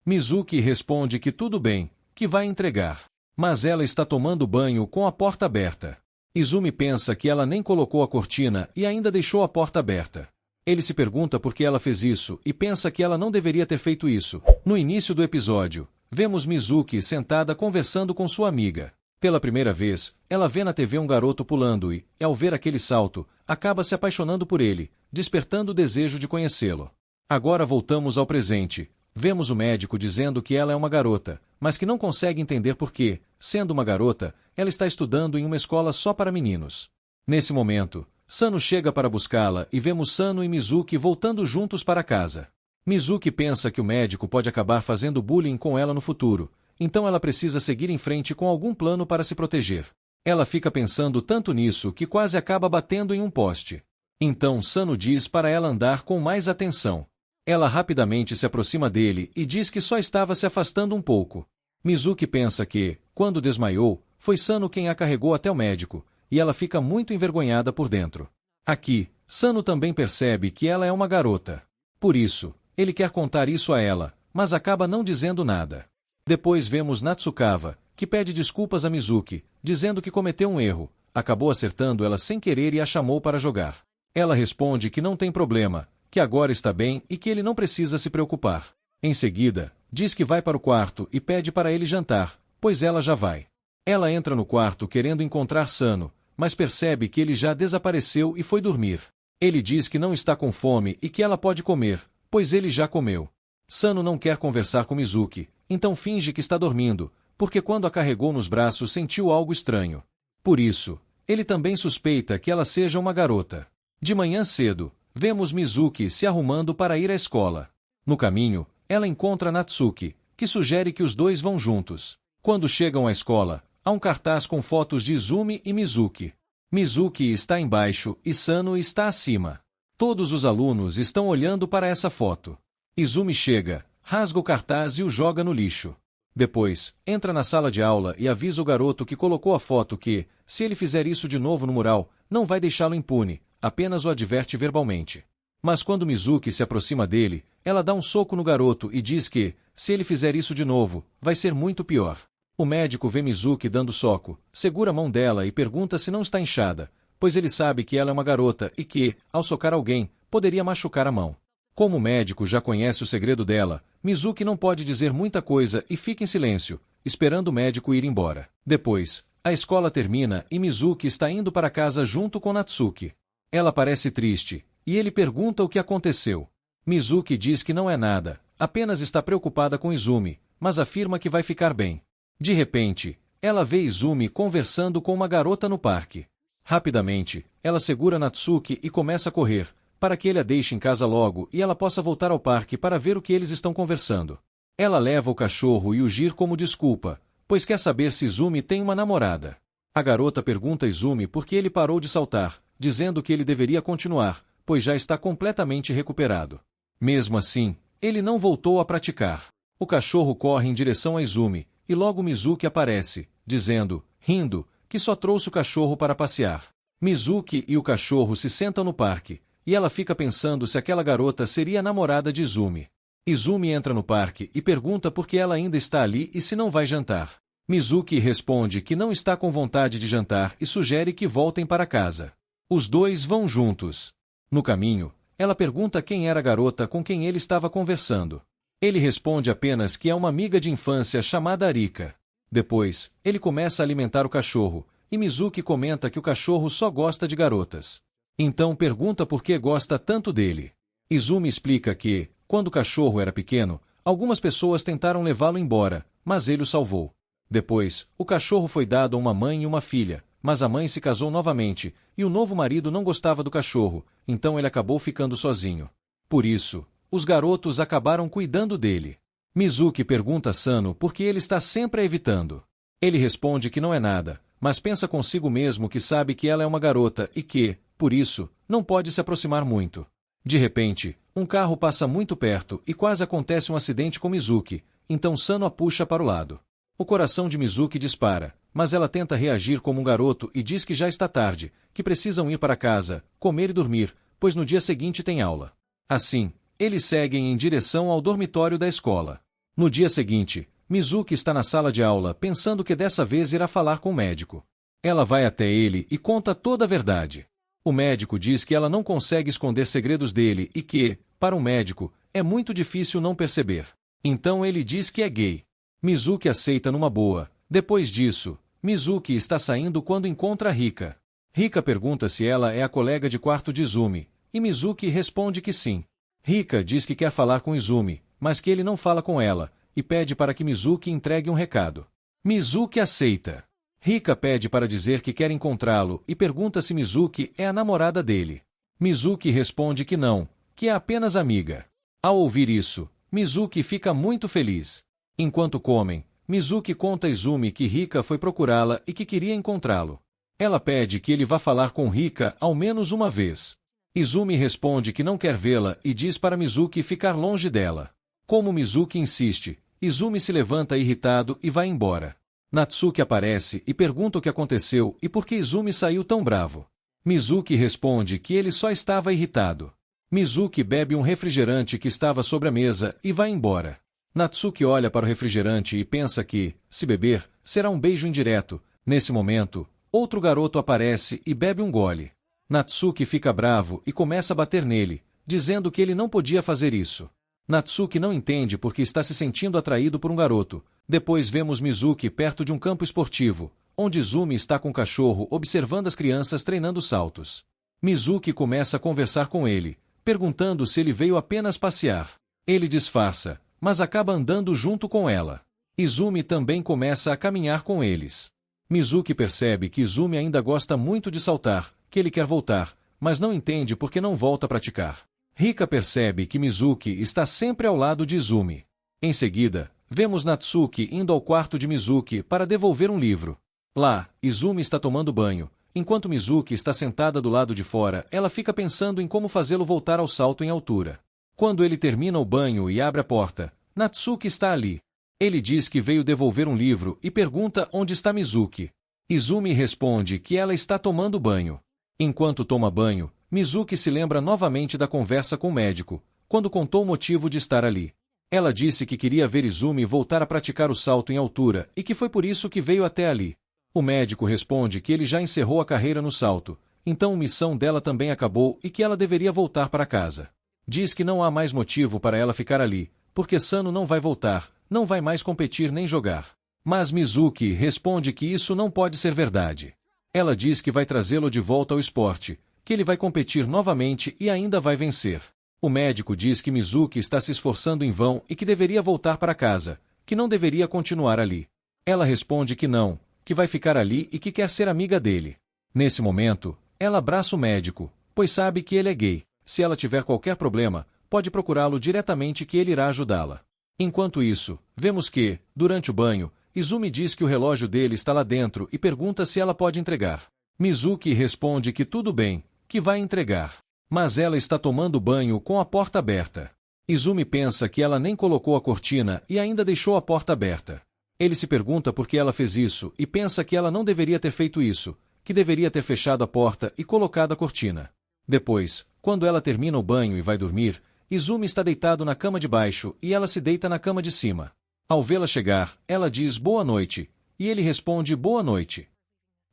Mizuki responde que tudo bem, que vai entregar. Mas ela está tomando banho com a porta aberta. Izumi pensa que ela nem colocou a cortina e ainda deixou a porta aberta. Ele se pergunta por que ela fez isso e pensa que ela não deveria ter feito isso. No início do episódio, vemos Mizuki sentada conversando com sua amiga. Pela primeira vez, ela vê na TV um garoto pulando e, ao ver aquele salto, acaba se apaixonando por ele, despertando o desejo de conhecê-lo. Agora voltamos ao presente. Vemos o médico dizendo que ela é uma garota, mas que não consegue entender por que, sendo uma garota, ela está estudando em uma escola só para meninos. Nesse momento, Sano chega para buscá-la e vemos Sano e Mizuki voltando juntos para casa. Mizuki pensa que o médico pode acabar fazendo bullying com ela no futuro, então ela precisa seguir em frente com algum plano para se proteger. Ela fica pensando tanto nisso que quase acaba batendo em um poste. Então Sano diz para ela andar com mais atenção. Ela rapidamente se aproxima dele e diz que só estava se afastando um pouco. Mizuki pensa que, quando desmaiou, foi Sano quem a carregou até o médico, e ela fica muito envergonhada por dentro. Aqui, Sano também percebe que ela é uma garota. Por isso, ele quer contar isso a ela, mas acaba não dizendo nada. Depois vemos Natsukawa, que pede desculpas a Mizuki, dizendo que cometeu um erro, acabou acertando ela sem querer e a chamou para jogar. Ela responde que não tem problema, que agora está bem e que ele não precisa se preocupar. Em seguida, diz que vai para o quarto e pede para ele jantar, pois ela já vai. Ela entra no quarto querendo encontrar Sano, mas percebe que ele já desapareceu e foi dormir. Ele diz que não está com fome e que ela pode comer, pois ele já comeu. Sano não quer conversar com Mizuki, então finge que está dormindo, porque quando a carregou nos braços sentiu algo estranho. Por isso, ele também suspeita que ela seja uma garota. De manhã cedo, vemos Mizuki se arrumando para ir à escola. No caminho, ela encontra Natsuki, que sugere que os dois vão juntos. Quando chegam à escola, há um cartaz com fotos de Izumi e Mizuki. Mizuki está embaixo e Sano está acima. Todos os alunos estão olhando para essa foto. Izumi chega, rasga o cartaz e o joga no lixo. Depois, entra na sala de aula e avisa o garoto que colocou a foto que, se ele fizer isso de novo no mural, não vai deixá-lo impune, apenas o adverte verbalmente. Mas quando Mizuki se aproxima dele, ela dá um soco no garoto e diz que, se ele fizer isso de novo, vai ser muito pior. O médico vê Mizuki dando soco, segura a mão dela e pergunta se não está inchada, pois ele sabe que ela é uma garota e que, ao socar alguém, poderia machucar a mão. Como o médico já conhece o segredo dela, Mizuki não pode dizer muita coisa e fica em silêncio, esperando o médico ir embora. Depois, a escola termina e Mizuki está indo para casa junto com Natsuki. Ela parece triste, e ele pergunta o que aconteceu. Mizuki diz que não é nada, apenas está preocupada com Izumi, mas afirma que vai ficar bem. De repente, ela vê Izumi conversando com uma garota no parque. Rapidamente, ela segura Natsuki e começa a correr, para que ele a deixe em casa logo e ela possa voltar ao parque para ver o que eles estão conversando. Ela leva o cachorro e o Jir como desculpa, pois quer saber se Izumi tem uma namorada. A garota pergunta a Izumi por que ele parou de saltar, dizendo que ele deveria continuar, pois já está completamente recuperado. Mesmo assim, ele não voltou a praticar. O cachorro corre em direção a Izumi, e logo Mizuki aparece, dizendo, rindo, que só trouxe o cachorro para passear. Mizuki e o cachorro se sentam no parque, e ela fica pensando se aquela garota seria a namorada de Izumi. Izumi entra no parque e pergunta por que ela ainda está ali e se não vai jantar. Mizuki responde que não está com vontade de jantar e sugere que voltem para casa. Os dois vão juntos. No caminho, ela pergunta quem era a garota com quem ele estava conversando. Ele responde apenas que é uma amiga de infância chamada Arika. Depois, ele começa a alimentar o cachorro, e Mizuki comenta que o cachorro só gosta de garotas. Então pergunta por que gosta tanto dele. Izumi explica que, quando o cachorro era pequeno, algumas pessoas tentaram levá-lo embora, mas ele o salvou. Depois, o cachorro foi dado a uma mãe e uma filha, mas a mãe se casou novamente, e o novo marido não gostava do cachorro, então ele acabou ficando sozinho. Por isso, os garotos acabaram cuidando dele. Mizuki pergunta a Sano por que ele está sempre a evitando. Ele responde que não é nada, mas pensa consigo mesmo que sabe que ela é uma garota e que, por isso, não pode se aproximar muito. De repente, um carro passa muito perto e quase acontece um acidente com Mizuki, então Sano a puxa para o lado. O coração de Mizuki dispara, mas ela tenta reagir como um garoto e diz que já está tarde, que precisam ir para casa, comer e dormir, pois no dia seguinte tem aula. Assim, eles seguem em direção ao dormitório da escola. No dia seguinte, Mizuki está na sala de aula pensando que dessa vez irá falar com o médico. Ela vai até ele e conta toda a verdade. O médico diz que ela não consegue esconder segredos dele e que, para um médico, é muito difícil não perceber. Então ele diz que é gay. Mizuki aceita numa boa. Depois disso, Mizuki está saindo quando encontra Rika. Rika pergunta se ela é a colega de quarto de Izumi, e Mizuki responde que sim. Rika diz que quer falar com Izumi, mas que ele não fala com ela, e pede para que Mizuki entregue um recado. Mizuki aceita. Rika pede para dizer que quer encontrá-lo e pergunta se Mizuki é a namorada dele. Mizuki responde que não, que é apenas amiga. Ao ouvir isso, Mizuki fica muito feliz. Enquanto comem, Mizuki conta a Izumi que Rika foi procurá-la e que queria encontrá-lo. Ela pede que ele vá falar com Rika ao menos uma vez. Izumi responde que não quer vê-la e diz para Mizuki ficar longe dela. Como Mizuki insiste, Izumi se levanta irritado e vai embora. Natsuki aparece e pergunta o que aconteceu e por que Izumi saiu tão bravo. Mizuki responde que ele só estava irritado. Mizuki bebe um refrigerante que estava sobre a mesa e vai embora. Natsuki olha para o refrigerante e pensa que, se beber, será um beijo indireto. Nesse momento, outro garoto aparece e bebe um gole. Natsuki fica bravo e começa a bater nele, dizendo que ele não podia fazer isso. Natsuki não entende porque está se sentindo atraído por um garoto. Depois vemos Mizuki perto de um campo esportivo, onde Izumi está com o cachorro observando as crianças treinando saltos. Mizuki começa a conversar com ele, perguntando se ele veio apenas passear. Ele disfarça, mas acaba andando junto com ela. Izumi também começa a caminhar com eles. Mizuki percebe que Izumi ainda gosta muito de saltar, que ele quer voltar, mas não entende porque não volta a praticar. Rika percebe que Mizuki está sempre ao lado de Izumi. Em seguida, vemos Natsuki indo ao quarto de Mizuki para devolver um livro. Lá, Izumi está tomando banho. Enquanto Mizuki está sentada do lado de fora, ela fica pensando em como fazê-lo voltar ao salto em altura. Quando ele termina o banho e abre a porta, Natsuki está ali. Ele diz que veio devolver um livro e pergunta onde está Mizuki. Izumi responde que ela está tomando banho. Enquanto toma banho, Mizuki se lembra novamente da conversa com o médico, quando contou o motivo de estar ali. Ela disse que queria ver Izumi voltar a praticar o salto em altura e que foi por isso que veio até ali. O médico responde que ele já encerrou a carreira no salto, então a missão dela também acabou e que ela deveria voltar para casa. Diz que não há mais motivo para ela ficar ali, porque Sano não vai voltar, não vai mais competir nem jogar. Mas Mizuki responde que isso não pode ser verdade. Ela diz que vai trazê-lo de volta ao esporte, que ele vai competir novamente e ainda vai vencer. O médico diz que Mizuki está se esforçando em vão e que deveria voltar para casa, que não deveria continuar ali. Ela responde que não, que vai ficar ali e que quer ser amiga dele. Nesse momento, ela abraça o médico, pois sabe que ele é gay. Se ela tiver qualquer problema, pode procurá-lo diretamente que ele irá ajudá-la. Enquanto isso, vemos que, durante o banho, Izumi diz que o relógio dele está lá dentro e pergunta se ela pode entregar. Mizuki responde que tudo bem, que vai entregar. Mas ela está tomando banho com a porta aberta. Izumi pensa que ela nem colocou a cortina e ainda deixou a porta aberta. Ele se pergunta por que ela fez isso e pensa que ela não deveria ter feito isso, que deveria ter fechado a porta e colocado a cortina. Depois, quando ela termina o banho e vai dormir, Izumi está deitado na cama de baixo e ela se deita na cama de cima. Ao vê-la chegar, ela diz boa noite, e ele responde boa noite.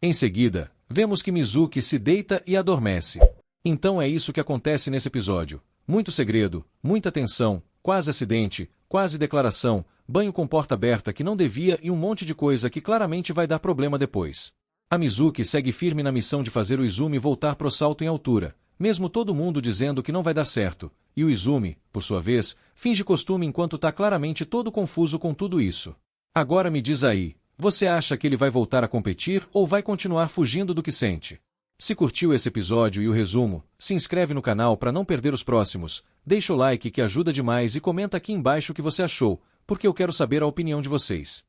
Em seguida, vemos que Mizuki se deita e adormece. Então é isso que acontece nesse episódio. Muito segredo, muita tensão, quase acidente, quase declaração, banho com porta aberta que não devia e um monte de coisa que claramente vai dar problema depois. A Mizuki segue firme na missão de fazer o Izumi voltar pro salto em altura, mesmo todo mundo dizendo que não vai dar certo, e o Izumi, por sua vez, finge costume enquanto tá claramente todo confuso com tudo isso. Agora me diz aí, você acha que ele vai voltar a competir ou vai continuar fugindo do que sente? Se curtiu esse episódio e o resumo, se inscreve no canal para não perder os próximos, deixa o like que ajuda demais e comenta aqui embaixo o que você achou, porque eu quero saber a opinião de vocês.